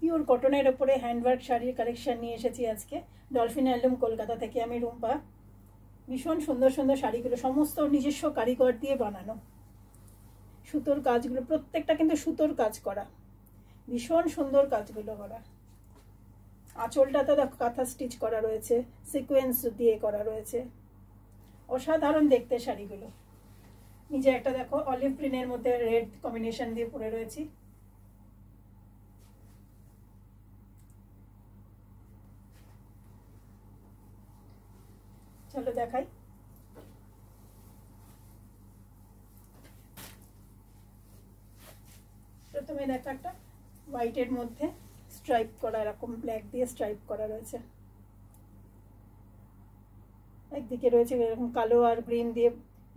Pure কটনের ওপরে handwork শাড়ির কালেকশন নিয়ে এসেছি আজকে ডলফিন হ্যান্ডলুম কলকাতা থেকে। আমি রুম্পা। ভীষণ সুন্দর সুন্দর শাড়িগুলো সমস্ত নিজস্ব কারিগর দিয়ে বানানো। সুতোর কাজগুলো প্রত্যেকটা কিন্তু সুতোর কাজ করা, ভীষণ সুন্দর কাজগুলো করা। আঁচলটাতে দেখো কাঁথা স্টিচ করা রয়েছে, সিকোয়েন্স দিয়ে করা রয়েছে, অসাধারণ দেখতে শাড়িগুলো। নিজে একটা দেখো অলিভ গ্রিনের মধ্যে রেড কম্বিনেশন দিয়ে পরে রয়েছি। চলো দেখাই। প্রথমে দেখো একটা হোয়াইটের মধ্যে স্ট্রাইপ করা, এরকম ব্ল্যাক দিয়ে স্ট্রাইপ করা রয়েছে। একদিকে রয়েছে এরকম কালো আর গ্রিন দিয়ে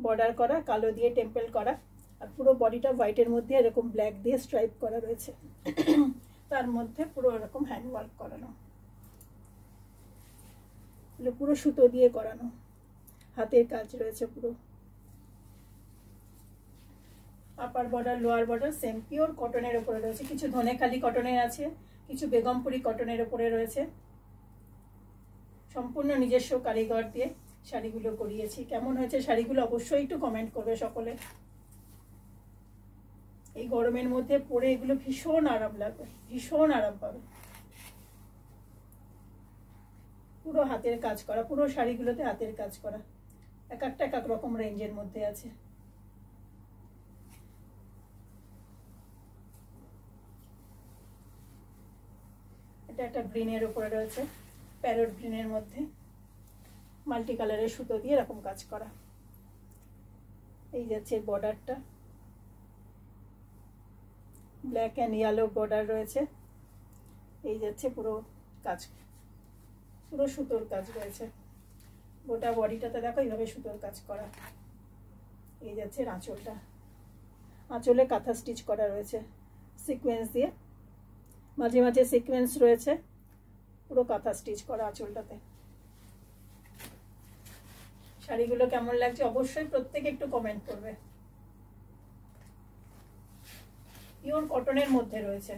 বর্ডার করা, কালো দিয়ে টেম্পল করা, আর পুরো বডিটা হোয়াইটের মধ্যে এরকম ব্ল্যাক দিয়ে স্ট্রাইপ করা রয়েছে। তার মধ্যে পুরো এরকম হ্যান্ডওয়ার্ক করানো, পুরো সুতো দিয়ে করানো, হাতের কাজ রয়েছে পুরো। Upper border lower border same pure কটনের উপরে রয়েছে। কিছু ধনেখালি কটনের আছে, কিছু বেগমপুরি কটনের উপরে রয়েছে। সম্পূর্ণ নিজস্ব কারিগর দিয়ে শাড়িগুলো করিয়েছি। কেমন হয়েছে শাড়িগুলো অবশ্যই একটু কমেন্ট করবে সকলে। এই গরমের মধ্যে পরে এগুলো ভীষণ আরাম লাগবে, ভীষণ আরাম পাবে। পুরো হাতের কাজ করা, পুরো শাড়িগুলোতে হাতের কাজ করা। এক একটা এক এক রকম রেঞ্জের মধ্যে আছে। এটা একটা গ্রিনের উপরে রয়েছে, প্যারট গ্রিনের মধ্যে মাল্টি কালারের সুতো দিয়ে এরকম কাজ করা। এই যাচ্ছে বর্ডারটা, ব্ল্যাক অ্যান্ড ইয়েলো বর্ডার রয়েছে। এই যাচ্ছে পুরো কাজ, পুরো সুতোর কাজ রয়েছে। গোটা বডিটাতে দেখো এইভাবে সুতোর কাজ করা। এই যাচ্ছে আঁচলটা, আঁচলে কাঁথা স্টিচ করা রয়েছে সিকোয়েন্স দিয়ে, মাঝে মাঝে সিকোয়েন্স রয়েছে, পুরো কাঁথা স্টিচ করা আঁচলটাতে। শাড়িগুলো কেমন লাগছে অবশ্যই প্রত্যেকে একটু কমেন্ট করবে। পিওর কটনের মধ্যে রয়েছে,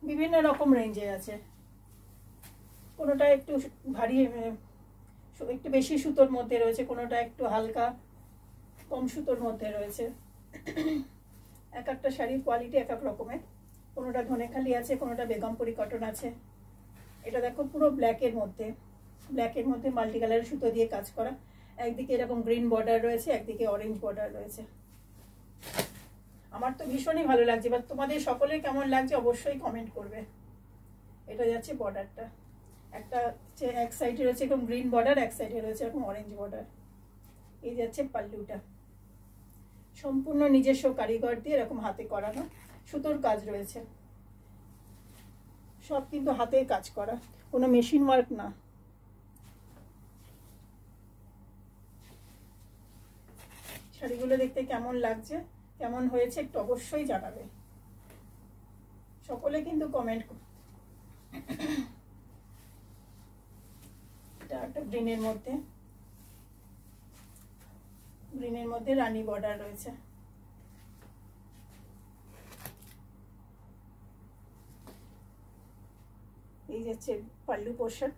বিভিন্ন রকম রেঞ্জে আছে। কোনোটা একটু ভারী, একটু বেশি সুতোর মধ্যে রয়েছে, কোনোটা একটু হালকা কম সুতোর মধ্যে রয়েছে। এক একটা শাড়ির কোয়ালিটি এক এক রকমের। কোনোটা ধনেখালি আছে, কোনোটা বেগমপুরি কটন আছে। এটা দেখো পুরো ব্ল্যাকের মধ্যে, ব্ল্যাকের মধ্যে মাল্টি কালারের সুতো দিয়ে কাজ করা। একদিকে এরকম গ্রিন বর্ডার রয়েছে, একদিকে অরেঞ্জ বর্ডার রয়েছে। আমার তো ভীষণই ভালো লাগছে, এবার তোমাদের সকলের কেমন লাগছে অবশ্যই কমেন্ট করবে। এটা যাচ্ছে বর্ডারটা, একটা এক সাইডে রয়েছে এরকম গ্রিন বর্ডার, এক সাইডে রয়েছে এরকম অরেঞ্জ বর্ডার। এই যাচ্ছে পাল্লুটা, সম্পূর্ণ নিজস্ব কারিগর দিয়ে এরকম হাতে করানো, সুতোর কাজ রয়েছে। সব কিন্তু হাতের কাজ করা, কোনো মেশিন ওয়ার্ক না। শাড়িগুলো দেখতে কেমন লাগছে, কেমন হয়েছে একটু অবশ্যই জানাবে সকলে, কিন্তু কমেন্ট করবে। এটা একটা গ্রিনের মধ্যে, গ্রিনের মধ্যে রানী বর্ডার রয়েছে। এই যাচ্ছে পাল্লু পোর্শন,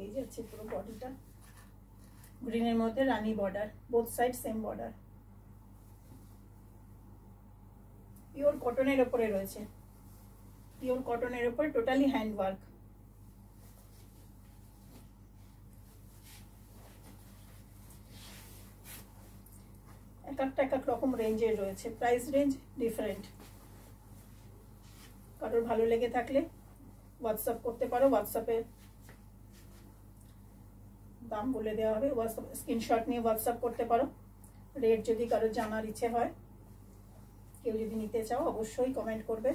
এই যাচ্ছে পুরো বডিটা গ্রিনের মধ্যে রানী border, both side same border. Pure কটনের উপরে রয়েছে, পিওর কটনের উপরে টোটালি হ্যান্ড ওয়ার্ক। এক একটা এক এক রকম রেঞ্জের রয়েছে, প্রাইস রেঞ্জ ডিফারেন্ট। কারোর ভালো লেগে থাকলে হোয়াটসঅ্যাপ করতে পারো, হোয়াটসঅ্যাপে দাম বলে দেওয়া হবে, স্ক্রিনশট নিয়ে হোয়াটসঅ্যাপ করতে পারো। রেট যদি কারোর জানার ইচ্ছে হয়, কেউ যদি নিতে চাও অবশ্যই কমেন্ট করবে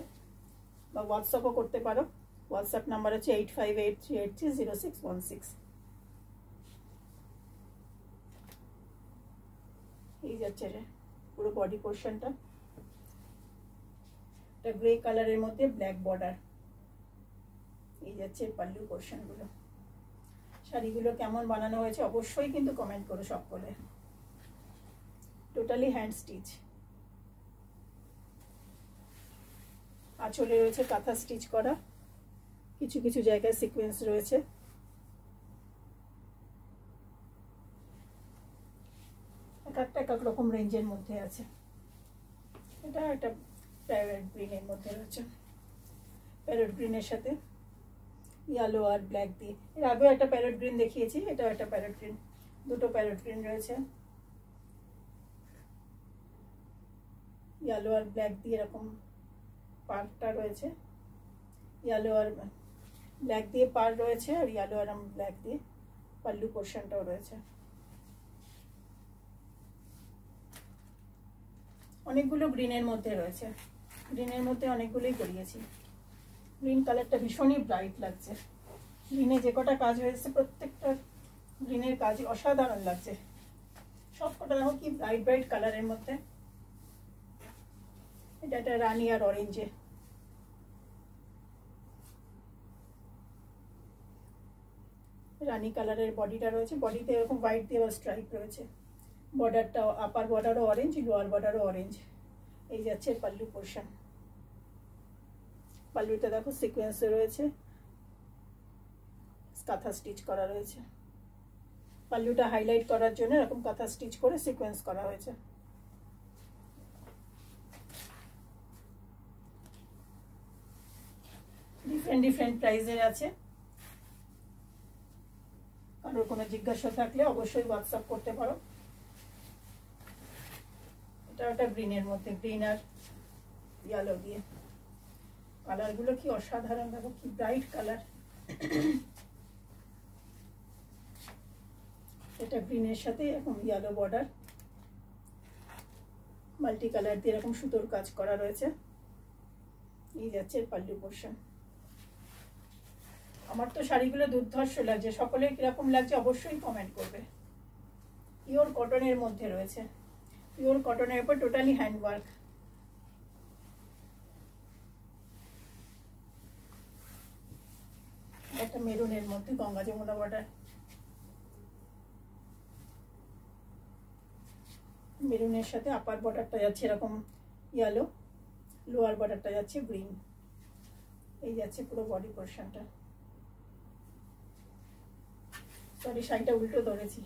বা হোয়াটসঅ্যাপও করতে পারো। হোয়াটসঅ্যাপ নাম্বার হচ্ছে 8583830616। এই যাচ্ছে পুরো বডি পোর্শনটা, এটা গ্রে কালারের মধ্যে ব্ল্যাক বর্ডার। এই যাচ্ছে পাল্লু পোর্শনগুলো। শাড়িগুলো কেমন বানানো হয়েছে অবশ্যই কিন্তু কমেন্ট করো সকলে। Totally hand stitch. আঁচলে রয়েছে কাঁথা স্টিচ করা, কিছু কিছু জায়গায় সিকোয়েন্স রয়েছে। এক এক রকম রেঞ্জের মধ্যে আছে। এটা একটা প্যারট গ্রিনের মধ্যে রয়েছে, প্যারট গ্রিনের সাথে ইয়েলো আর ব্ল্যাক দিয়ে। এর আগেও একটা প্যারট গ্রিন দেখিয়েছি, এটাও একটা প্যারট গ্রিন, দুটো প্যারট গ্রিন রয়েছে। ইয়েলো আর ব্ল্যাক দিয়ে এরকম পাড়টা রয়েছে, ইয়েলো আর ব্ল্যাক দিয়ে পাড় রয়েছে, আর ইয়েলো আর ব্ল্যাক দিয়ে পাল্লু পোর্শনটাও রয়েছে। অনেকগুলো গ্রিনের মধ্যে রয়েছে, গ্রিনের মধ্যে অনেকগুলোই করিয়েছি। গ্রিন কালারটা ভীষণই ব্রাইট লাগছে, গ্রিনে যে কটা কাজ হয়েছে প্রত্যেকটা গ্রিনের কাজ অসাধারণ লাগছে। সব কটা দেখো কি ব্রাইট ব্রাইট কালারের মধ্যে। এটা একটা রানি আর অরেঞ্জে, রানি কালারের বডিটা রয়েছে, বডিতে এরকম হোয়াইট দিয়ে স্ট্রাইপ রয়েছে। বর্ডারটা আপার বর্ডারও অরেঞ্জ, লোয়ার বর্ডারও অরেঞ্জ। এই যাচ্ছে পাল্লু পোর্শন। পাল্লুটা দেখো সিকোয়েন্সে রয়েছে, কাঁথা স্টিচ করা রয়েছে। পাল্লুটা হাইলাইট করার জন্য এরকম কাঁথা স্টিচ করে সিকোয়েন্স করা হয়েছে। ডিফারেন্ট ডিফারেন্ট প্রাইসের আছে। কারোর কোনো জিজ্ঞাসা থাকলে অবশ্যই হোয়াটসঅ্যাপ করতে পারো। এটা একটা গ্রিনের মধ্যে, গ্রিন আর ইয়েলো দিয়ে। কালারগুলো কি অসাধারণ, দেখো কি ব্রাইট কালার। এটা গ্রিনের সাথে এরকম ইয়েলো বর্ডার, মাল্টি কালার দিয়ে এরকম সুতোর কাজ করা রয়েছে। এই যাচ্ছে পাল্লু পোর্শন। আমার তো শাড়িগুলো দুর্ধর্ষ লাগছে, সকলে কিরকম লাগছে অবশ্যই কমেন্ট করবে। পিওর কটনের মধ্যে রয়েছে, পিওর কটনের উপর টোটালি হ্যান্ডওয়ার্ক। একটা মেরুনের মধ্যে গঙ্গা যমুনা বর্ডার, মেরুনের সাথে আপার বর্ডারটা যাচ্ছে এরকম ইয়েলো, লোয়ার বর্ডারটা যাচ্ছে গ্রিন। এই যাচ্ছে পুরো বডি পোর্শনটা। সরি, শাড়িটা উল্টো ধরেছি,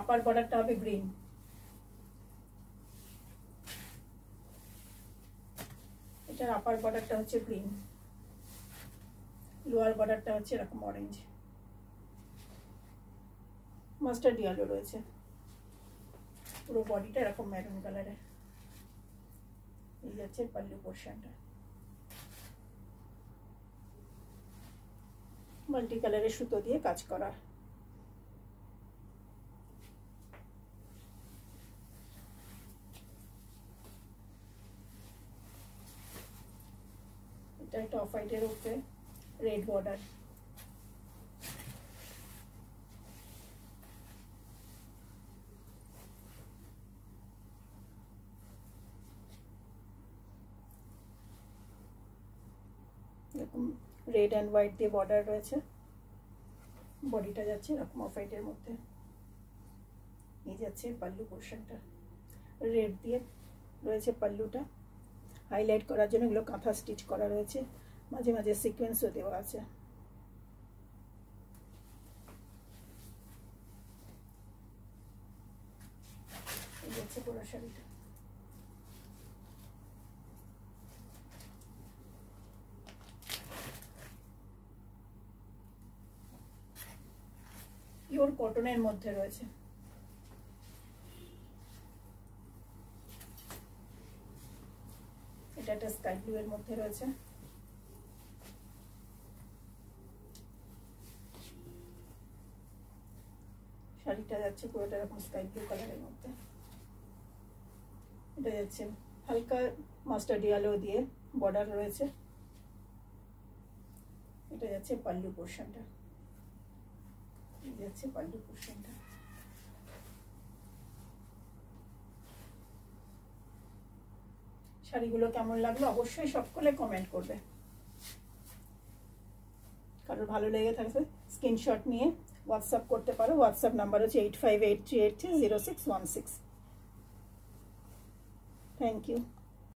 আপার বর্ডারটা হবে গ্রিন, এটার আপার বর্ডারটা হচ্ছে গ্রিন, লোয়ার বর্ডারটা হচ্ছে এরকম অরেঞ্জ, মাস্টার্ড ইয়েলো রয়েছে। পুরো বডিটা এরকম মেরুন কালারের। এই যাচ্ছে পাল্লু পোর্শনটা, মাল্টি কালারের সুতো দিয়ে কাজ করা। এটা একটা অফ হোয়াইটের উপরে রেড বর্ডার। এরকম রেড অ্যান্ড হোয়াইট দিয়ে বর্ডার রয়েছে, বডিটা যাচ্ছে এরকম অফ হোয়াইটের মধ্যে। এই যাচ্ছে পাল্লু পোর্শনটা, রেড দিয়ে রয়েছে পাল্লুটা, হাইলাইট করার জন্য এগুলো কাঁথা স্টিচ করা রয়েছে, মাঝে মাঝে সিকোয়েন্সও দেওয়া আছে। এই যাচ্ছে পুরো শাড়িটা। পিওর কটনের মধ্যে রয়েছে। এটা একটা স্কাই ব্লু এর মধ্যে রয়েছে। শাড়িটা যাচ্ছে পুরোটা এরকম স্কাই ব্লু কালারের মধ্যে। এটা যাচ্ছে হালকা মাস্টার্ড ইয়েলো দিয়ে বর্ডার রয়েছে। এটা যাচ্ছে পাল্লু পোর্শনটা, যাচ্ছে পাল্লু পোর্শনটা। শাড়িগুলো কেমন লাগলো অবশ্যই সকলে কমেন্ট করবে। কারোর ভালো লেগে থাকবে স্ক্রিনশট নিয়ে হোয়াটসঅ্যাপ করতে পারো। হোয়াটসঅ্যাপ নাম্বার হচ্ছে 8583830616। Thank you.